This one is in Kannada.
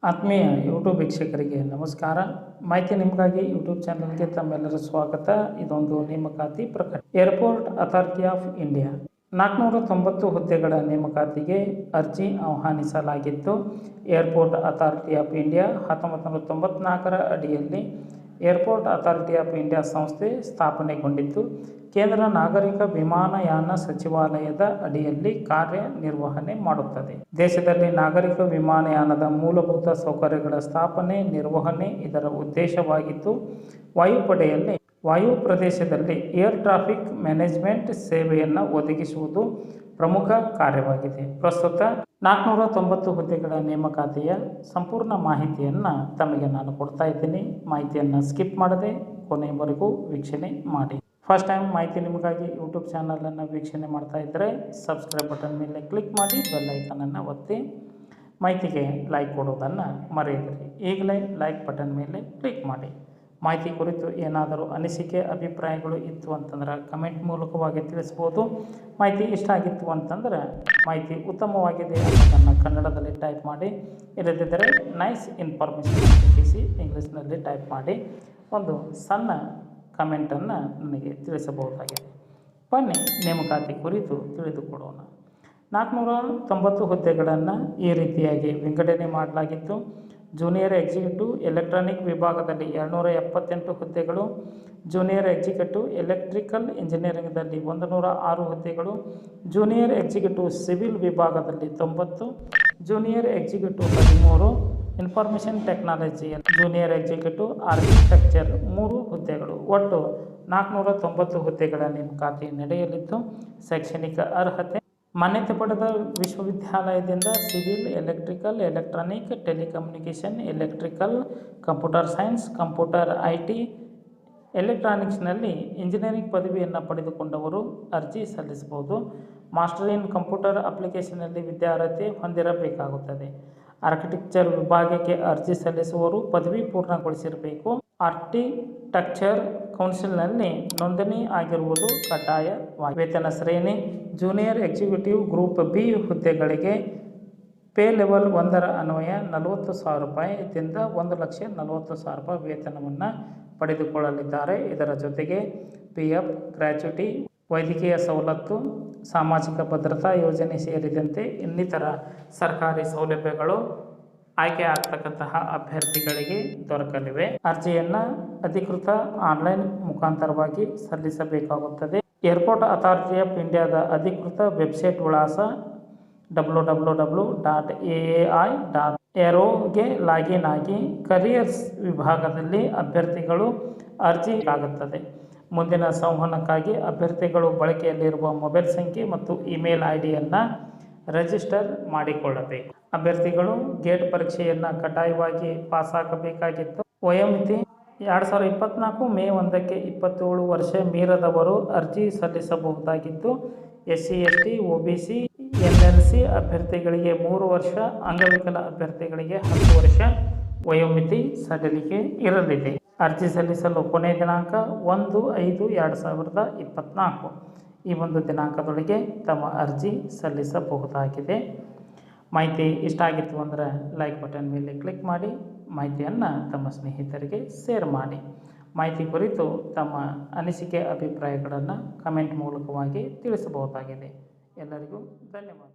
ಆತ್ಮೀಯ ಯೂಟ್ಯೂಬ್ ವೀಕ್ಷಕರಿಗೆ ನಮಸ್ಕಾರ. ಮಾಹಿತಿ ನಿಮಗಾಗಿ ಯೂಟ್ಯೂಬ್ ಚಾನಲ್ಗೆ ತಮ್ಮೆಲ್ಲರ ಸ್ವಾಗತ. ಇದೊಂದು ನೇಮಕಾತಿ ಪ್ರಕಟಣೆ. ಏರ್ಪೋರ್ಟ್ ಅಥಾರಿಟಿ ಆಫ್ ಇಂಡಿಯಾ 490 ಹುದ್ದೆಗಳ ನೇಮಕಾತಿಗೆ ಅರ್ಜಿ ಆಹ್ವಾನಿಸಲಾಗಿತ್ತು. ಏರ್ಪೋರ್ಟ್ ಅಥಾರಿಟಿ ಆಫ್ ಇಂಡಿಯಾ 1994ರ ಅಡಿಯಲ್ಲಿ ಏರ್ಪೋರ್ಟ್ ಅಥಾರಿಟಿ ಆಫ್ ಇಂಡಿಯಾ ಸಂಸ್ಥೆ ಸ್ಥಾಪನೆಗೊಂಡಿದ್ದು, ಕೇಂದ್ರ ನಾಗರಿಕ ವಿಮಾನಯಾನ ಸಚಿವಾಲಯದ ಅಡಿಯಲ್ಲಿ ಕಾರ್ಯನಿರ್ವಹಣೆ ಮಾಡುತ್ತದೆ. ದೇಶದಲ್ಲಿ ನಾಗರಿಕ ವಿಮಾನಯಾನದ ಮೂಲಭೂತ ಸೌಕರ್ಯಗಳ ಸ್ಥಾಪನೆ, ನಿರ್ವಹಣೆ ಇದರ ಉದ್ದೇಶವಾಗಿದ್ದು, ವಾಯುಪಡೆಯಲ್ಲಿ ವಾಯು ಪ್ರದೇಶದಲ್ಲಿ ಏರ್ ಟ್ರಾಫಿಕ್ ಮ್ಯಾನೇಜ್ಮೆಂಟ್ ಸೇವೆಯನ್ನು ಒದಗಿಸುವುದು ಪ್ರಮುಖ ಕಾರ್ಯವಾಗಿದೆ. ಪ್ರಸ್ತುತ 490 ಹುದ್ದೆಗಳ ನೇಮಕಾತಿಯ ಸಂಪೂರ್ಣ ಮಾಹಿತಿಯನ್ನು ತಮಗೆ ನಾನು ಕೊಡ್ತಾ ಇದ್ದೀನಿ. ಮಾಹಿತಿಯನ್ನು ಸ್ಕಿಪ್ ಮಾಡದೆ ಕೊನೆಯವರೆಗೂ ವೀಕ್ಷಣೆ ಮಾಡಿ. ಫಸ್ಟ್ ಟೈಮ್ ಮಾಹಿತಿ ನಿಮಗಾಗಿ ಯೂಟ್ಯೂಬ್ ಚಾನಲನ್ನು ವೀಕ್ಷಣೆ ಮಾಡ್ತಾ ಇದ್ದರೆ ಸಬ್ಸ್ಕ್ರೈಬ್ ಬಟನ್ ಮೇಲೆ ಕ್ಲಿಕ್ ಮಾಡಿ, ಬೆಲ್ ಐಕನನ್ನು ಒತ್ತಿ, ಮಾಹಿತಿಗೆ ಲೈಕ್ ಕೊಡೋದನ್ನು ಮರೆಯದಿರಿ. ಈಗಲೇ ಲೈಕ್ ಬಟನ್ ಮೇಲೆ ಕ್ಲಿಕ್ ಮಾಡಿ. ಮಾಹಿತಿ ಕುರಿತು ಏನಾದರೂ ಅನಿಸಿಕೆ ಅಭಿಪ್ರಾಯಗಳು ಇತ್ತು ಅಂತಂದ್ರೆ ಕಮೆಂಟ್ ಮೂಲಕವಾಗಿ ತಿಳಿಸ್ಬೋದು. ಮಾಹಿತಿ ಇಷ್ಟ ಆಗಿತ್ತು ಅಂತಂದ್ರೆ ಮಾಹಿತಿ ಉತ್ತಮವಾಗಿದೆ ಅನ್ನೋದನ್ನು ಕನ್ನಡದಲ್ಲಿ ಟೈಪ್ ಮಾಡಿ, ಇಲ್ಲದಿದ್ದರೆ ನೈಸ್ ಇನ್ಫಾರ್ಮೇಷನ್ ತಿಳಿಸಿ ಇಂಗ್ಲೀಷ್ನಲ್ಲಿ ಟೈಪ್ ಮಾಡಿ ಒಂದು ಸಣ್ಣ ಕಮೆಂಟನ್ನು ನನಗೆ ತಿಳಿಸಬಹುದಾಗಿದೆ. ಬನ್ನಿ ನೇಮಕಾತಿ ಕುರಿತು ತಿಳಿದುಕೊಡೋಣ. 490 ಹುದ್ದೆಗಳನ್ನು ಈ ರೀತಿಯಾಗಿ ವಿಂಗಡಣೆ ಮಾಡಲಾಗಿತ್ತು. ಜೂನಿಯರ್ ಎಕ್ಸಿಕ್ಯೂಟಿವ್ ಎಲೆಕ್ಟ್ರಾನಿಕ್ ವಿಭಾಗದಲ್ಲಿ 278 ಹುದ್ದೆಗಳು, ಜೂನಿಯರ್ ಎಕ್ಸಿಕ್ಯೂಟಿವ್ ಎಲೆಕ್ಟ್ರಿಕಲ್ ಇಂಜಿನಿಯರಿಂಗ್ದಲ್ಲಿ 106 ಹುದ್ದೆಗಳು, ಜೂನಿಯರ್ ಎಕ್ಸಿಕ್ಯೂಟಿವ್ ಸಿವಿಲ್ ವಿಭಾಗದಲ್ಲಿ 90, ಜೂನಿಯರ್ ಎಕ್ಸಿಕ್ಯೂಟಿವ್ 13, ಇನ್ಫಾರ್ಮೇಷನ್ ಟೆಕ್ನಾಲಜಿಯಲ್ಲಿ ಜೂನಿಯರ್ ಎಕ್ಸಿಕ್ಯೂಟಿವ್ ಆರ್ಕಿಟೆಕ್ಚರ್ 3 ಹುದ್ದೆಗಳು. ಒಟ್ಟು 490 ಹುದ್ದೆಗಳ ನೇಮಕಾತಿ ನಡೆಯಲಿದ್ದು, ಶೈಕ್ಷಣಿಕ ಅರ್ಹತೆ ಮಾನ್ಯತೆ ಪಡೆದ ವಿಶ್ವವಿದ್ಯಾಲಯದಿಂದ civil, electrical, electronic, telecommunication, electrical, computer science, computer IT, ಎಲೆಕ್ಟ್ರಾನಿಕ್ಸ್ನಲ್ಲಿ ಇಂಜಿನಿಯರಿಂಗ್ ಪದವಿಯನ್ನು ಪಡೆದುಕೊಂಡವರು ಅರ್ಜಿ ಸಲ್ಲಿಸಬಹುದು. ಮಾಸ್ಟರ್ ಇನ್ ಕಂಪ್ಯೂಟರ್ ಅಪ್ಲಿಕೇಶನ್ನಲ್ಲಿ ವಿದ್ಯಾರ್ಹತೆ ಹೊಂದಿರಬೇಕಾಗುತ್ತದೆ. ಆರ್ಕಿಟೆಕ್ಚರ್ ವಿಭಾಗಕ್ಕೆ ಅರ್ಜಿ ಸಲ್ಲಿಸುವವರು ಪದವಿ ಪೂರ್ಣಗೊಳಿಸಿರಬೇಕು. ಆರ್ಕಿಟೆಕ್ಚರ್ ಕೌನ್ಸಿಲ್ನಲ್ಲಿ ನೋಂದಣಿ ಆಗಿರುವುದು ಕಡ್ಡಾಯವಾಗಿ. ವೇತನ ಶ್ರೇಣಿ ಜೂನಿಯರ್ ಎಕ್ಸಿಕ್ಯೂಟಿವ್ ಗ್ರೂಪ್ B ಹುದ್ದೆಗಳಿಗೆ ಪೇ ಲೆವೆಲ್ 1ರ ಅನ್ವಯ 40,000 ರೂಪಾಯಿದಿಂದ 1,40,000 ರೂಪಾಯಿ ವೇತನವನ್ನು ಪಡೆದುಕೊಳ್ಳಲಿದ್ದಾರೆ. ಇದರ ಜೊತೆಗೆ PF, ಗ್ರ್ಯಾಚ್ಯುಟಿ, ವೈದ್ಯಕೀಯ ಸವಲತ್ತು, ಸಾಮಾಜಿಕ ಭದ್ರತಾ ಯೋಜನೆ ಸೇರಿದಂತೆ ಇನ್ನಿತರ ಸರ್ಕಾರಿ ಸೌಲಭ್ಯಗಳು ಆಯ್ಕೆ ಆಗ್ತಕ್ಕಂತಹ ಅಭ್ಯರ್ಥಿಗಳಿಗೆ ದೊರಕಲಿವೆ. ಅರ್ಜಿಯನ್ನು ಅಧಿಕೃತ ಆನ್ಲೈನ್ ಮುಖಾಂತರವಾಗಿ ಸಲ್ಲಿಸಬೇಕಾಗುತ್ತದೆ. ಏರ್ಪೋರ್ಟ್ ಅಥಾರಿಟಿ ಆಫ್ ಇಂಡಿಯಾದ ಅಧಿಕೃತ ವೆಬ್ಸೈಟ್ ವಿಳಾಸ www.aai.aero ಗೆ ಲಾಗಿನ್ ಆಗಿ ಕರಿಯರ್ಸ್ ವಿಭಾಗದಲ್ಲಿ ಅಭ್ಯರ್ಥಿಗಳು ಅರ್ಜಿ ಆಗುತ್ತದೆ. ಮುಂದಿನ ಸಂವಹನಕ್ಕಾಗಿ ಅಭ್ಯರ್ಥಿಗಳು ಬಳಕೆಯಲ್ಲಿರುವ ಮೊಬೈಲ್ ಸಂಖ್ಯೆ ಮತ್ತು ಇಮೇಲ್ IDಯನ್ನು ರಿಜಿಸ್ಟರ್ ಮಾಡಿಕೊಳ್ಳಬೇಕು. ಅಭ್ಯರ್ಥಿಗಳು ಗೇಟ್ ಪರೀಕ್ಷೆಯನ್ನು ಕಡ್ಡಾಯವಾಗಿ ಪಾಸಾಗಬೇಕಾಗಿತ್ತು. ವಯೋಮಿತಿ 2024 ಮೇ 1ಕ್ಕೆ 27 ವರ್ಷ ಮೀರದವರು ಅರ್ಜಿ ಸಲ್ಲಿಸಬಹುದಾಗಿದ್ದು, SC ST OBC NLC ಅಭ್ಯರ್ಥಿಗಳಿಗೆ 3 ವರ್ಷ, ಅಂಗವಿಕಲ ಅಭ್ಯರ್ಥಿಗಳಿಗೆ 10 ವರ್ಷ ವಯೋಮಿತಿ ಸಡಿಲಿಕೆ ಇರಲಿದೆ. ಅರ್ಜಿ ಸಲ್ಲಿಸಲು ಕೊನೆಯ ದಿನಾಂಕ 1/5/2024. ಈ ಒಂದು ದಿನಾಂಕದೊಳಗೆ ತಮ್ಮ ಅರ್ಜಿ ಸಲ್ಲಿಸಬಹುದಾಗಿದೆ. ಮಾಹಿತಿ ಇಷ್ಟ ಆಗಿತ್ತು ಅಂದರೆ ಲೈಕ್ ಬಟನ್ ಮೇಲೆ ಕ್ಲಿಕ್ ಮಾಡಿ, ಮಾಹಿತಿಯನ್ನು ತಮ್ಮ ಸ್ನೇಹಿತರಿಗೆ ಶೇರ್ ಮಾಡಿ. ಮಾಹಿತಿ ಕುರಿತು ತಮ್ಮ ಅನಿಸಿಕೆ ಅಭಿಪ್ರಾಯಗಳನ್ನು ಕಮೆಂಟ್ ಮೂಲಕವಾಗಿ ತಿಳಿಸಬಹುದಾಗಿದೆ. ಎಲ್ಲರಿಗೂ ಧನ್ಯವಾದ.